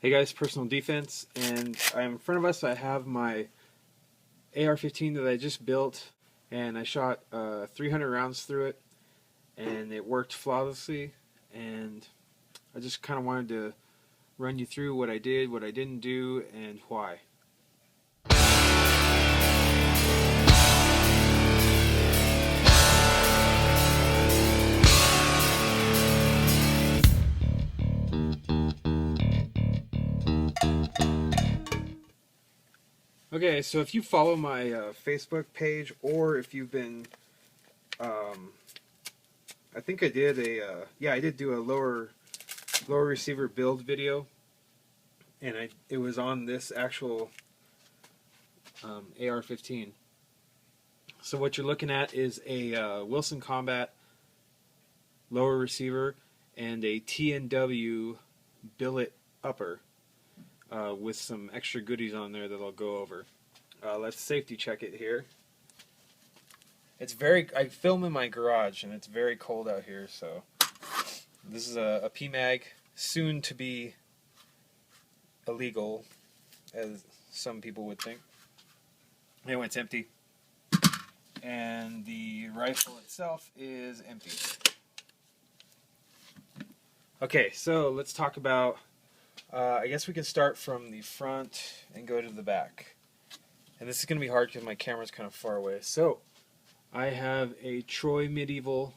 Hey guys, Personal Defense, and in front of us I have my AR-15 that I just built, and I shot 300 rounds through it, and it worked flawlessly, and I just kind of wanted to run you through what I did, what I didn't do, and why. Okay, so if you follow my Facebook page, or if you've been, I think I did I did do a lower receiver build video, and it was on this actual AR-15. So what you're looking at is a Wilson Combat lower receiver and a T&W billet upper with some extra goodies on there that I'll go over. Let's safety check it here. I film in my garage and it's very cold out here, so this is a PMAG, soon to be illegal, as some people would think. Anyway, it's empty. And the rifle itself is empty. Okay, so let's talk about, I guess we can start from the front and go to the back. And this is going to be hard because my camera's kind of far away. So, I have a Troy Medieval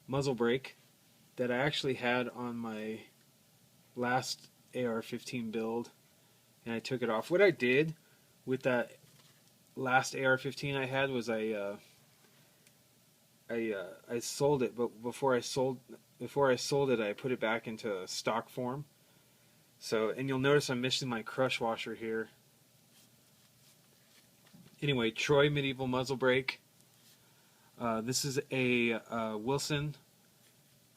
muzzle brake that I actually had on my last AR-15 build, and I took it off. What I did with that last AR-15 I had was I sold it, but before I sold it, I put it back into stock form. So, and you'll notice I'm missing my crush washer here. Anyway, Troy Medieval muzzle brake. This is a Wilson,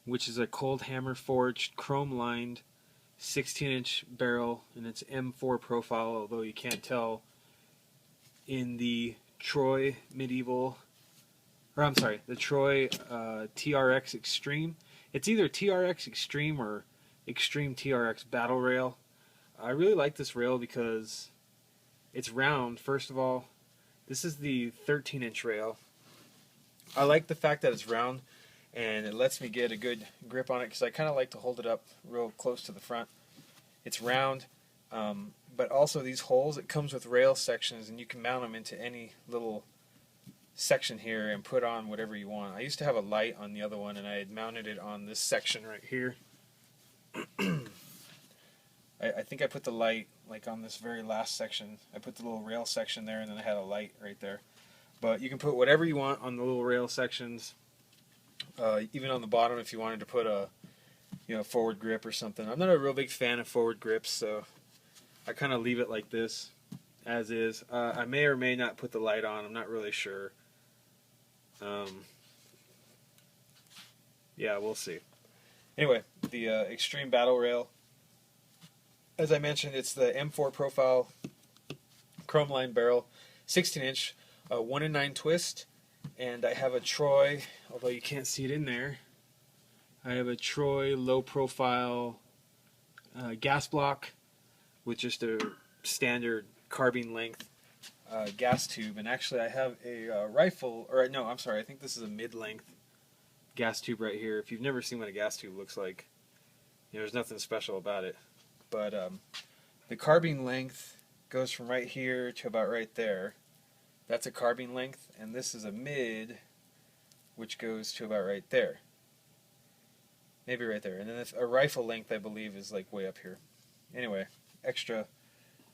which is a cold hammer forged, chrome lined, 16-inch barrel, and it's M4 profile, although you can't tell in the Troy Medieval, or I'm sorry, the Troy TRX Extreme. It's either TRX Extreme or Extreme TRX Battle Rail. I really like this rail because it's round, first of all. This is the 13-inch rail. I like the fact that it's round and it lets me get a good grip on it because I kind of like to hold it up real close to the front. It's round, but also these holes, it comes with rail sections and you can mount them into any little section here and put on whatever you want. I used to have a light on the other one and I had mounted it on this section right here. I think I put the light like on this very last section. I put the little rail section there and then I had a light right there. But you can put whatever you want on the little rail sections, even on the bottom if you wanted to put a forward grip or something. I'm not a real big fan of forward grips, so I kind of leave it like this as is. I may or may not put the light on, I'm not really sure. Yeah, we'll see. Anyway, the Extreme Battle Rail. As I mentioned, it's the M4 profile chrome line barrel, 16-inch, 1-in-9 twist, and I have a Troy, although you can't see it in there, I have a Troy low profile gas block with just a standard carbine length gas tube, and actually I have a rifle, or no, I'm sorry, I think this is a mid-length gas tube right here. If you've never seen what a gas tube looks like, there's nothing special about it. But the carbine length goes from right here to about right there. That's a carbine length, and this is a mid, which goes to about right there. Maybe right there. And then a rifle length, I believe, is like way up here. Anyway, extra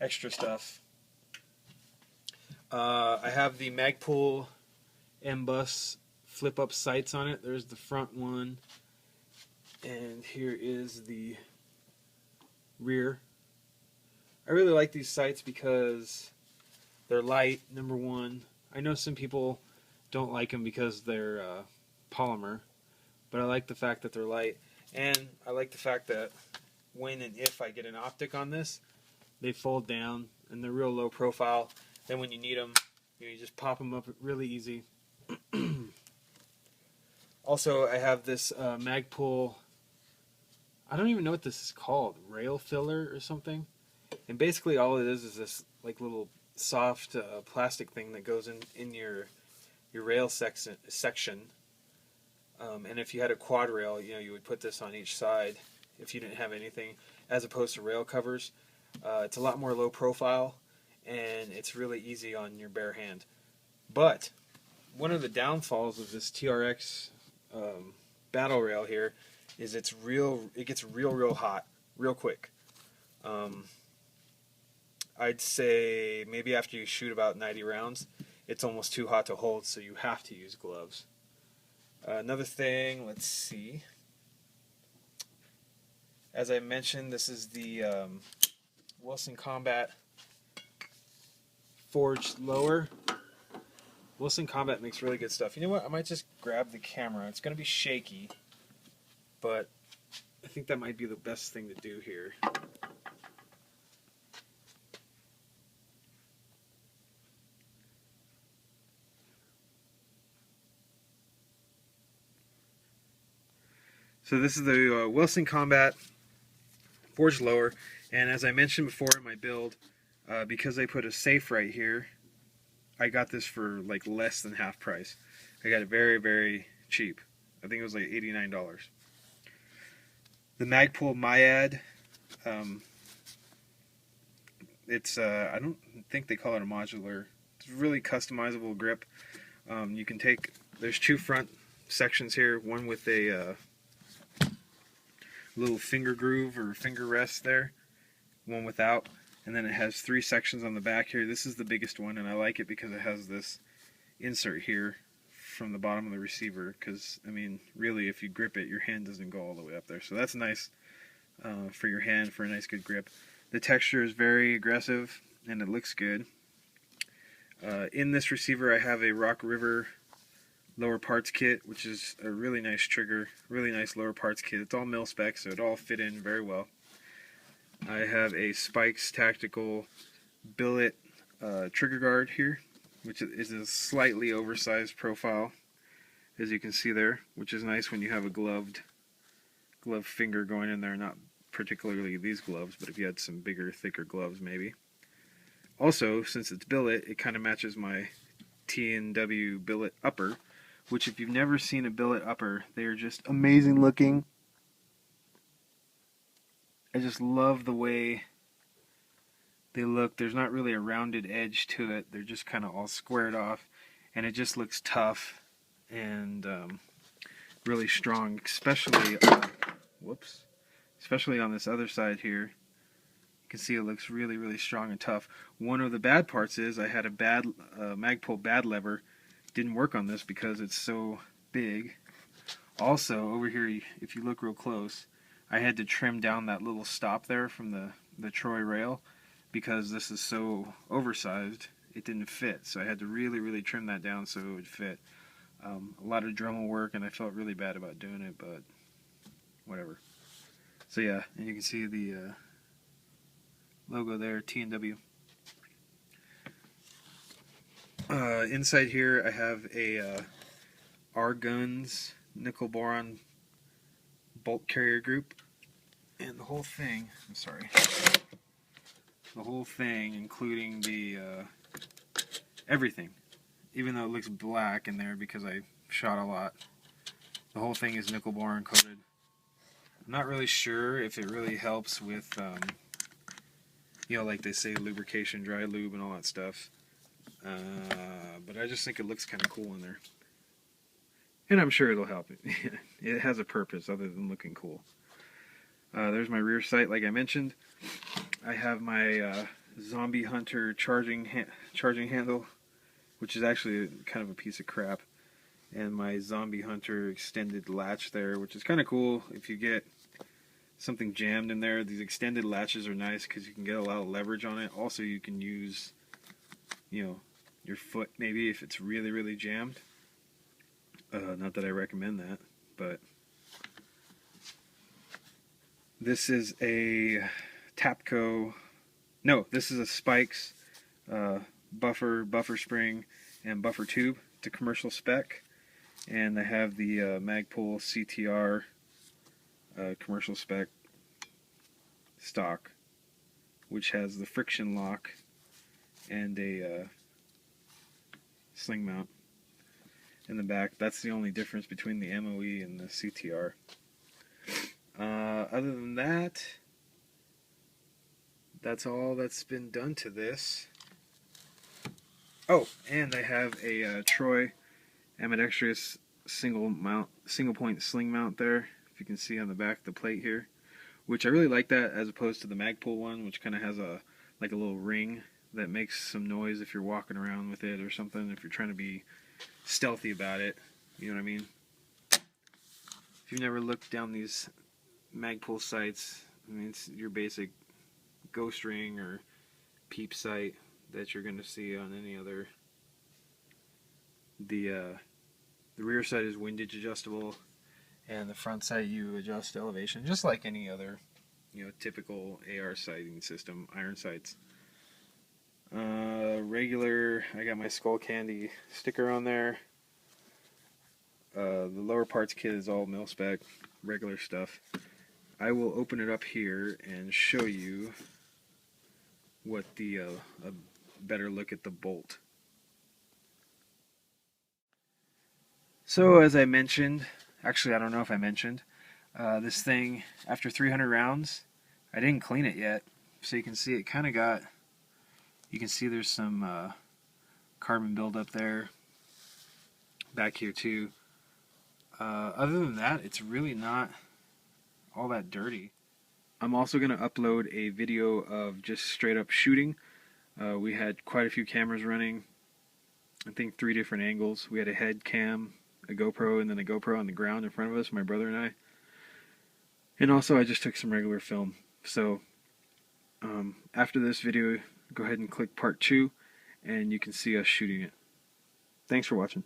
stuff. I have the Magpul M-Bus flip-up sights on it. There's the front one, and here is the rear. I really like these sights because they're light, number one. I know some people don't like them because they're polymer, but I like the fact that they're light, and I like the fact that when and if I get an optic on this, they fold down and they're real low profile. Then when you need them, you just pop them up really easy. Also, I have this Magpul I don't even know what this is called, rail filler or something. And basically all it is this like little soft plastic thing that goes in your rail section. And if you had a quad rail, you know, you would put this on each side if you didn't have anything, as opposed to rail covers. It's a lot more low profile, and it's really easy on your bare hand. But one of the downfalls of this TRX battle rail here is it gets real hot real quick. I'd say maybe after you shoot about 90 rounds, it's almost too hot to hold, so you have to use gloves. Another thing, let's see. As I mentioned, this is the Wilson Combat Forged Lower. Wilson Combat makes really good stuff. You know what? I might just grab the camera. It's going to be shaky, but I think that might be the best thing to do here. So this is the Wilson Combat Forged Lower, and as I mentioned before in my build, because I put a safe right here, I got this for like less than half price. I got it very cheap. I think it was like $89. The Magpul Myad, it's I don't think they call it a modular. It's a really customizable grip. You can take, there's two front sections here, one with a little finger groove or finger rest there, one without, and then it has three sections on the back here. This is the biggest one, and I like it because it has this insert here from the bottom of the receiver, because I mean really if you grip it, your hand doesn't go all the way up there, so that's nice for your hand, for a nice good grip. The texture is very aggressive and it looks good. In this receiver I have a Rock River lower parts kit, which is a really nice trigger, really nice lower parts kit. It's all mil spec, so it all fit in very well. I have a Spikes Tactical billet trigger guard here, which is a slightly oversized profile, as you can see there, which is nice when you have a glove finger going in there, not particularly these gloves, but if you had some bigger, thicker gloves maybe. Also, since it's billet, it kind of matches my T&W billet upper, which if you've never seen a billet upper, they are just amazing looking. I just love the way they look. There's not really a rounded edge to it. They're just kind of all squared off, and it just looks tough and really strong, especially on this other side here. You can see it looks really strong and tough. One of the bad parts is I had a bad Magpul bad lever. Didn't work on this because it's so big. Also, over here, if you look real close, I had to trim down that little stop there from the Troy rail because this is so oversized, it didn't fit. So I had to really trim that down so it would fit. A lot of Dremel work, and I felt really bad about doing it, but whatever. So yeah, and you can see the logo there, T&W. Inside here I have a R-Guns nickel boron bolt carrier group, and the whole thing, the whole thing, including the everything, even though it looks black in there because I shot a lot, the whole thing is nickel boron coated. I'm not really sure if it really helps with you know, like they say, lubrication, dry lube and all that stuff. But I just think it looks kind of cool in there. And I'm sure it'll help. It has a purpose other than looking cool. There's my rear sight, like I mentioned. I have my Zombie Hunter charging handle, which is actually kind of a piece of crap. And my Zombie Hunter extended latch there, which is kind of cool if you get something jammed in there. These extended latches are nice because you can get a lot of leverage on it. Also, you can use, you know, your foot maybe if it's really jammed. Not that I recommend that, but this is a Tapco. No, this is a Spikes buffer spring and buffer tube. It's a commercial spec, and I have the Magpul CTR commercial spec stock, which has the friction lock and a sling mount in the back. That's the only difference between the MOE and the CTR. Other than that, that's all that's been done to this. Oh, and I have a Troy ambidextrous single point sling mount there. If you can see on the back of the plate here, which I really like that as opposed to the Magpul one, which kind of has a little ring that makes some noise if you're walking around with it or something. If you're trying to be stealthy about it, you know what I mean. If you've never looked down these Magpul sights, I mean, it's your basic ghost ring or peep sight that you're going to see on any other. The rear sight is windage adjustable, and the front sight you adjust elevation just like any other, typical AR sighting system, iron sights. Regular, I got my Skull Candy sticker on there. The lower parts kit is all mil-spec, regular stuff. I will open it up here and show you what a better look at the bolt. So as I mentioned, actually I don't know if I mentioned, this thing, after 300 rounds, I didn't clean it yet. So you can see it kind of got, you can see there's some carbon buildup there, back here too. Other than that, it's really not all that dirty. I'm also going to upload a video of just straight up shooting. We had quite a few cameras running, I think 3 different angles. We had a head cam, a GoPro, and then a GoPro on the ground in front of us, my brother and I. And also I just took some regular film. So after this video, go ahead and click part 2 and you can see us shooting it. Thanks for watching.